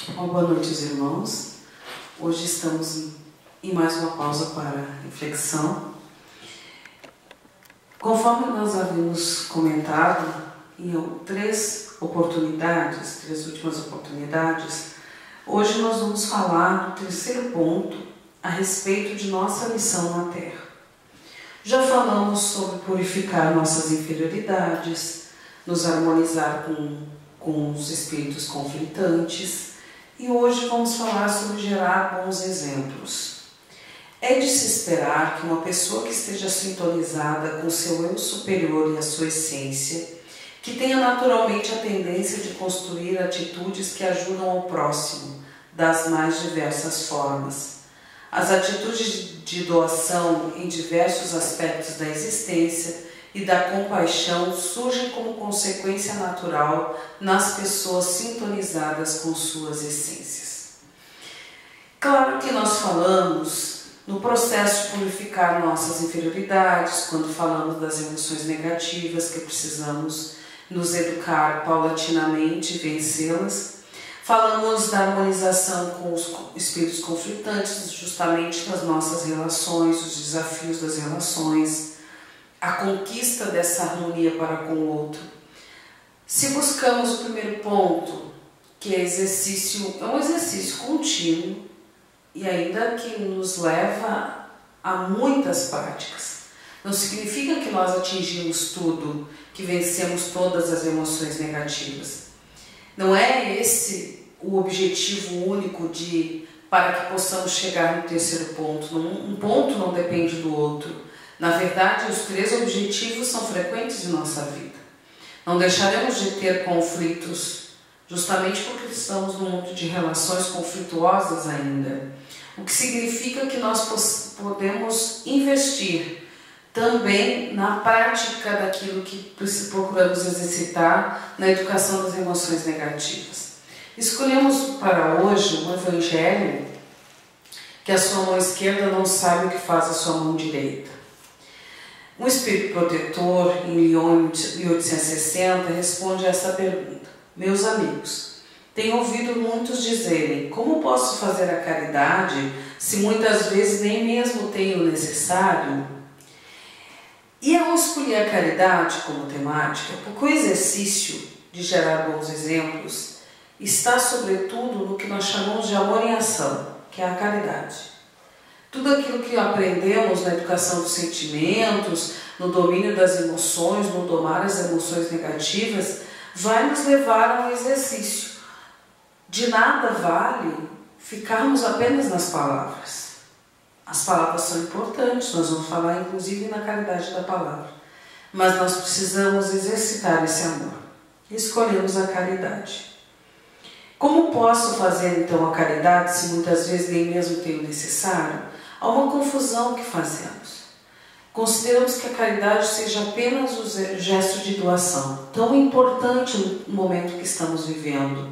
Uma boa noite, irmãos. Hoje estamos em mais uma pausa para reflexão. Conforme nós havíamos comentado em três últimas oportunidades, hoje nós vamos falar do terceiro ponto a respeito de nossa missão na Terra. Já falamos sobre purificar nossas inferioridades, nos harmonizar com os espíritos conflitantes, e hoje vamos falar sobre gerar bons exemplos. É de se esperar que uma pessoa que esteja sintonizada com seu eu superior e a sua essência, que tenha naturalmente a tendência de construir atitudes que ajudam ao próximo, das mais diversas formas. As atitudes de doação em diversos aspectos da existência e da compaixão surgem como consequência natural nas pessoas sintonizadas com suas essências. Claro que nós falamos no processo de purificar nossas inferioridades, quando falamos das emoções negativas que precisamos nos educar paulatinamente e vencê-las. Falamos da harmonização com os espíritos conflitantes, justamente nas nossas relações, os desafios das relações, a conquista dessa harmonia para com o outro. Se buscamos o primeiro ponto, que é um exercício contínuo e ainda que nos leva a muitas práticas. Não significa que nós atingimos tudo, que vencemos todas as emoções negativas. Não é esse o objetivo único para que possamos chegar no terceiro ponto. Um ponto não depende do outro. Na verdade, os três objetivos são frequentes em nossa vida. Não deixaremos de ter conflitos, justamente porque estamos num mundo de relações conflituosas ainda. O que significa que nós podemos investir também na prática daquilo que procuramos exercitar na educação das emoções negativas. Escolhemos para hoje um evangelho que a sua mão esquerda não sabe o que faz a sua mão direita. Um espírito protetor, em Lyon, 1860, responde a essa pergunta. Meus amigos, tenho ouvido muitos dizerem: como posso fazer a caridade se muitas vezes nem mesmo tenho o necessário? E ao escolher a caridade como temática, porque o exercício de gerar bons exemplos está sobretudo no que nós chamamos de amor em ação, que é a caridade. Tudo aquilo que aprendemos na educação dos sentimentos, no domínio das emoções, no domar as emoções negativas, vai nos levar a um exercício. De nada vale ficarmos apenas nas palavras. As palavras são importantes, nós vamos falar inclusive na caridade da palavra. Mas nós precisamos exercitar esse amor. Escolhemos a caridade. Como posso fazer então a caridade se muitas vezes nem mesmo tenho o necessário? Há uma confusão que fazemos. Consideramos que a caridade seja apenas o gesto de doação, tão importante no momento que estamos vivendo.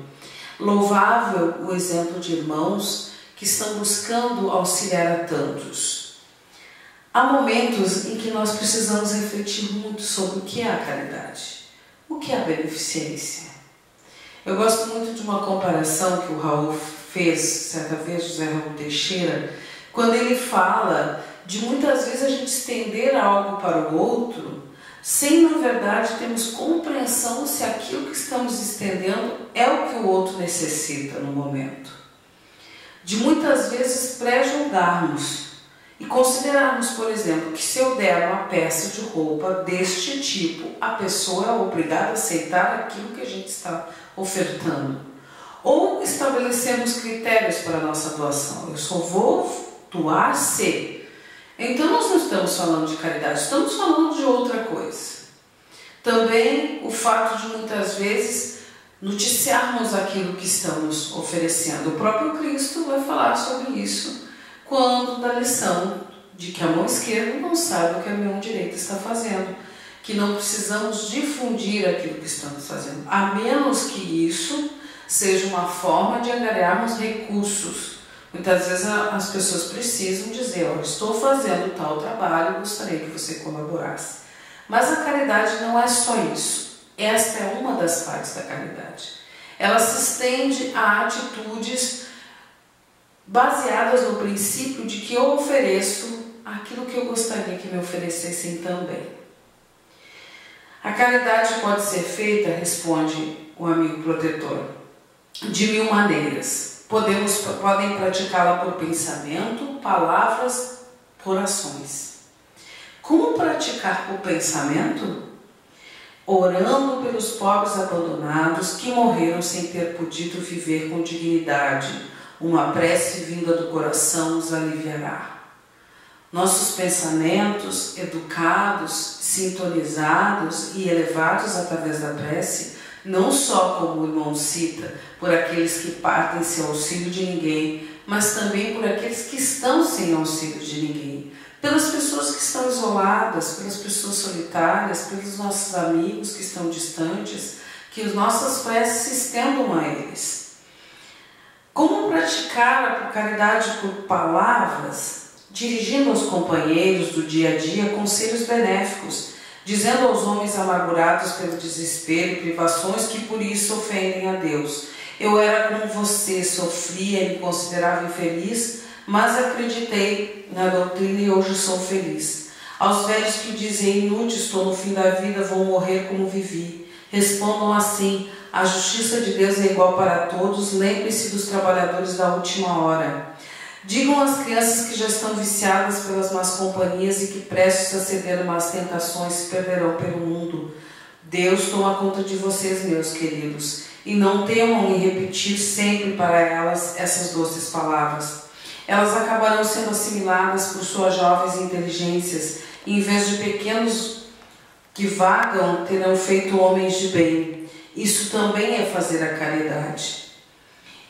Louvável o exemplo de irmãos que estão buscando auxiliar a tantos. Há momentos em que nós precisamos refletir muito sobre o que é a caridade, o que é a beneficência. Eu gosto muito de uma comparação que o Raul fez, certa vez, José Raul Teixeira, quando ele fala de muitas vezes a gente estender algo para o outro, sem na verdade termos compreensão se aquilo que estamos estendendo é o que o outro necessita no momento. De muitas vezes pré-julgarmos e considerarmos, por exemplo, que se eu der uma peça de roupa deste tipo, a pessoa é obrigada a aceitar aquilo que a gente está ofertando. Ou estabelecemos critérios para a nossa doação. Eu só vou doar se. Então nós não estamos falando de caridade, estamos falando de outra coisa. Também o fato de muitas vezes noticiarmos aquilo que estamos oferecendo. O próprio Cristo vai falar sobre isso quando da lição de que a mão esquerda não sabe o que a mão direita está fazendo. Que não precisamos difundir aquilo que estamos fazendo, a menos que isso seja uma forma de angariarmos recursos. Muitas vezes as pessoas precisam dizer: olha, estou fazendo tal trabalho, gostaria que você colaborasse. Mas a caridade não é só isso. Esta é uma das partes da caridade. ela se estende a atitudes baseadas no princípio de que eu ofereço aquilo que eu gostaria que me oferecessem também. A caridade pode ser feita, responde o amigo protetor, de 1000 maneiras. Podem praticá-la por pensamento, palavras, por ações. Como praticar por pensamento? Orando pelos pobres abandonados que morreram sem ter podido viver com dignidade. Uma prece vinda do coração os aliviará. Nossos pensamentos, educados, sintonizados e elevados através da prece, não só, como o irmão cita, por aqueles que partem sem auxílio de ninguém, mas também por aqueles que estão sem auxílio de ninguém, pelas pessoas que estão isoladas, pelas pessoas solitárias, pelos nossos amigos que estão distantes, que as nossas preces se estendam a eles. Como praticar a caridade por palavras? Dirigindo aos companheiros do dia a dia conselhos benéficos, dizendo aos homens amargurados pelo desespero e privações que por isso ofendem a Deus: eu era como você, sofria e me considerava infeliz, mas acreditei na doutrina e hoje sou feliz. Aos velhos que dizem inútil, estou no fim da vida, vou morrer como vivi, respondam assim: a justiça de Deus é igual para todos, lembre-se dos trabalhadores da última hora. Digam às crianças que já estão viciadas pelas más companhias e que prestes a ceder a más tentações se perderão pelo mundo: Deus toma conta de vocês, meus queridos, e não temam em repetir sempre para elas essas doces palavras. Elas acabarão sendo assimiladas por suas jovens inteligências e, em vez de pequenos que vagam, terão feito homens de bem. Isso também é fazer a caridade.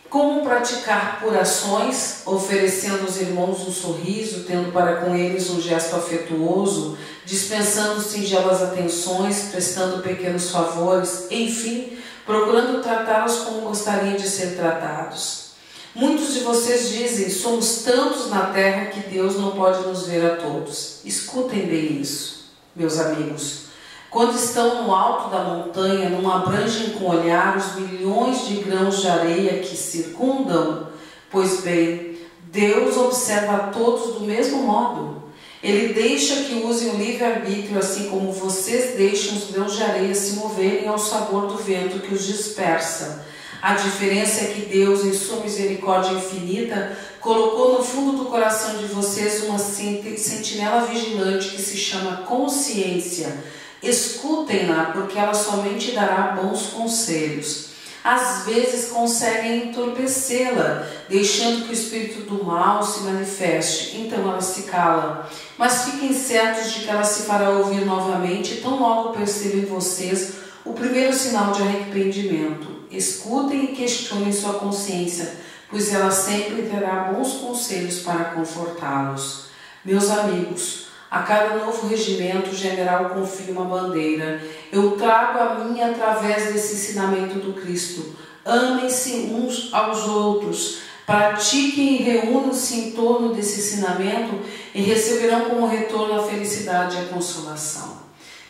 Como praticar por ações, oferecendo aos irmãos um sorriso, tendo para com eles um gesto afetuoso, dispensando singelas atenções, prestando pequenos favores, enfim, procurando tratá-los como gostariam de ser tratados. Muitos de vocês dizem: somos tantos na terra que Deus não pode nos ver a todos. Escutem bem isso, meus amigos. Quando estão no alto da montanha, não abrangem com olhar os milhões de grãos de areia que circundam? Pois bem, Deus observa a todos do mesmo modo. Ele deixa que usem o livre-arbítrio, assim como vocês deixam os grãos de areia se moverem ao sabor do vento que os dispersa. A diferença é que Deus, em sua misericórdia infinita, colocou no fundo do coração de vocês uma sentinela vigilante que se chama consciência. Escutem-na, porque ela somente dará bons conselhos. Às vezes conseguem entorpecê-la, deixando que o espírito do mal se manifeste, então ela se cala. Mas fiquem certos de que ela se fará ouvir novamente, tão logo percebam em vocês o primeiro sinal de arrependimento. Escutem e questionem sua consciência, pois ela sempre terá bons conselhos para confortá-los. Meus amigos, a cada novo regimento, o general confia uma bandeira. Eu trago a minha através desse ensinamento do Cristo. Amem-se uns aos outros, pratiquem e reúnam-se em torno desse ensinamento e receberão como retorno a felicidade e a consolação.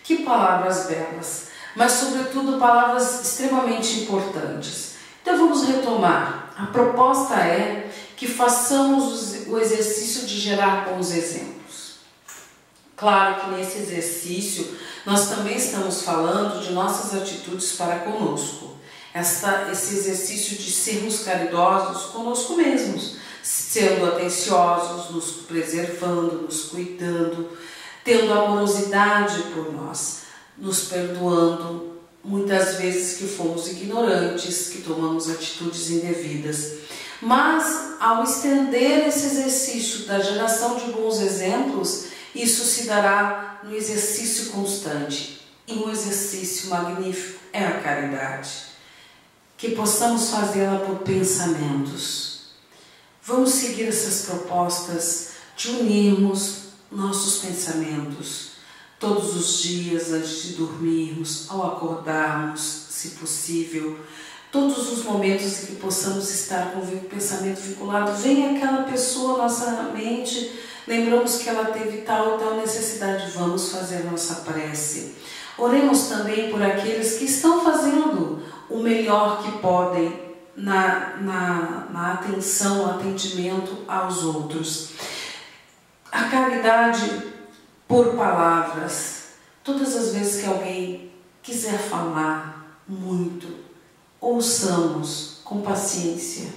Que palavras belas, mas sobretudo palavras extremamente importantes. Então vamos retomar. A proposta é que façamos o exercício de gerar bons exemplos. Claro que nesse exercício nós também estamos falando de nossas atitudes para conosco. Esse exercício de sermos caridosos conosco mesmos, sendo atenciosos, nos preservando, nos cuidando, tendo amorosidade por nós, nos perdoando, muitas vezes que fomos ignorantes, que tomamos atitudes indevidas. Mas ao estender esse exercício da geração de bons exemplos, isso se dará no exercício constante. E um exercício magnífico é a caridade. Que possamos fazê-la por pensamentos. Vamos seguir essas propostas de unirmos nossos pensamentos todos os dias antes de dormirmos, ao acordarmos, se possível. Todos os momentos em que possamos estar com o pensamento vinculado, vem aquela pessoa à nossa mente, lembramos que ela teve tal e tal necessidade, vamos fazer nossa prece. Oremos também por aqueles que estão fazendo o melhor que podem na atenção, atendimento aos outros. A caridade por palavras. Todas as vezes que alguém quiser falar muito, ouçamos com paciência.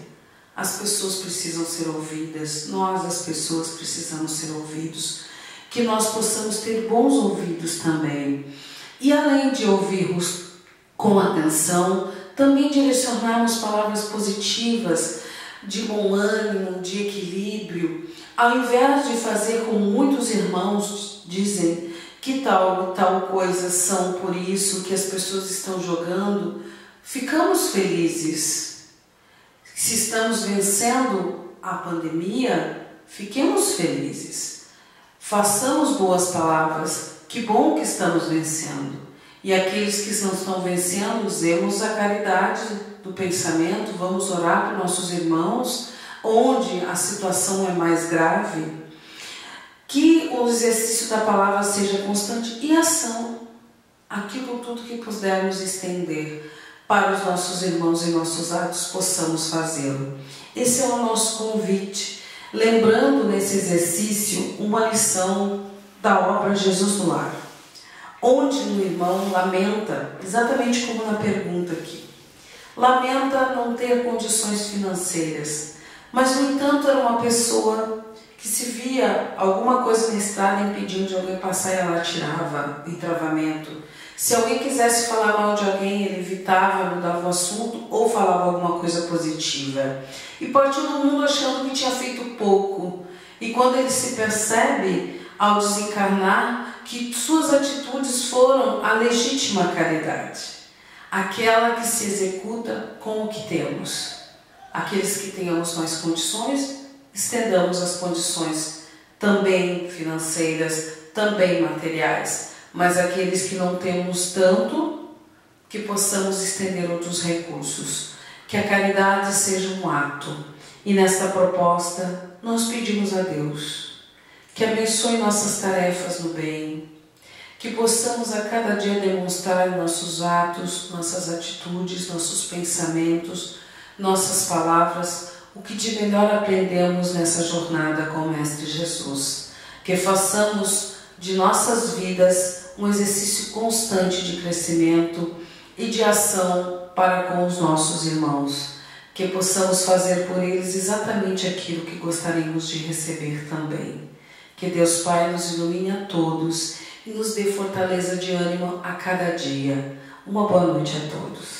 As pessoas precisam ser ouvidas, nós, as pessoas, precisamos ser ouvidos. Que nós possamos ter bons ouvidos também. E além de ouvirmos com atenção, também direcionarmos palavras positivas, de bom ânimo, de equilíbrio, ao invés de fazer como muitos irmãos dizem, que tal coisa são por isso, que as pessoas estão jogando, ficamos felizes. Se estamos vencendo a pandemia, fiquemos felizes. Façamos boas palavras, que bom que estamos vencendo. E aqueles que não estão vencendo, usemos a caridade do pensamento, vamos orar por nossos irmãos, onde a situação é mais grave. Que o exercício da palavra seja constante e ação. Aquilo tudo que pudermos estender para os nossos irmãos e nossos atos, possamos fazê-lo. Esse é o nosso convite. Lembrando nesse exercício uma lição da obra Jesus no Lar, onde o irmão lamenta, exatamente como na pergunta aqui, lamenta não ter condições financeiras, mas no entanto era uma pessoa que se via alguma coisa na estrada impedindo de alguém passar e ela tirava em travamento. Se alguém quisesse falar mal de alguém, ele evitava, mudava o assunto ou falava alguma coisa positiva. E partiu do mundo achando que tinha feito pouco. E quando ele se percebe, ao desencarnar, que suas atitudes foram a legítima caridade, aquela que se executa com o que temos. Aqueles que tenhamos mais condições, estendamos as condições também financeiras, também materiais, mas aqueles que não temos tanto, que possamos estender outros recursos. Que a caridade seja um ato. E nesta proposta, nós pedimos a Deus que abençoe nossas tarefas no bem, que possamos a cada dia demonstrar nossos atos, nossas atitudes, nossos pensamentos, nossas palavras, o que de melhor aprendemos nessa jornada com o Mestre Jesus. Que façamos de nossas vidas um exercício constante de crescimento e de ação para com os nossos irmãos. Que possamos fazer por eles exatamente aquilo que gostaríamos de receber também. Que Deus Pai nos ilumine a todos e nos dê fortaleza de ânimo a cada dia. Uma boa noite a todos.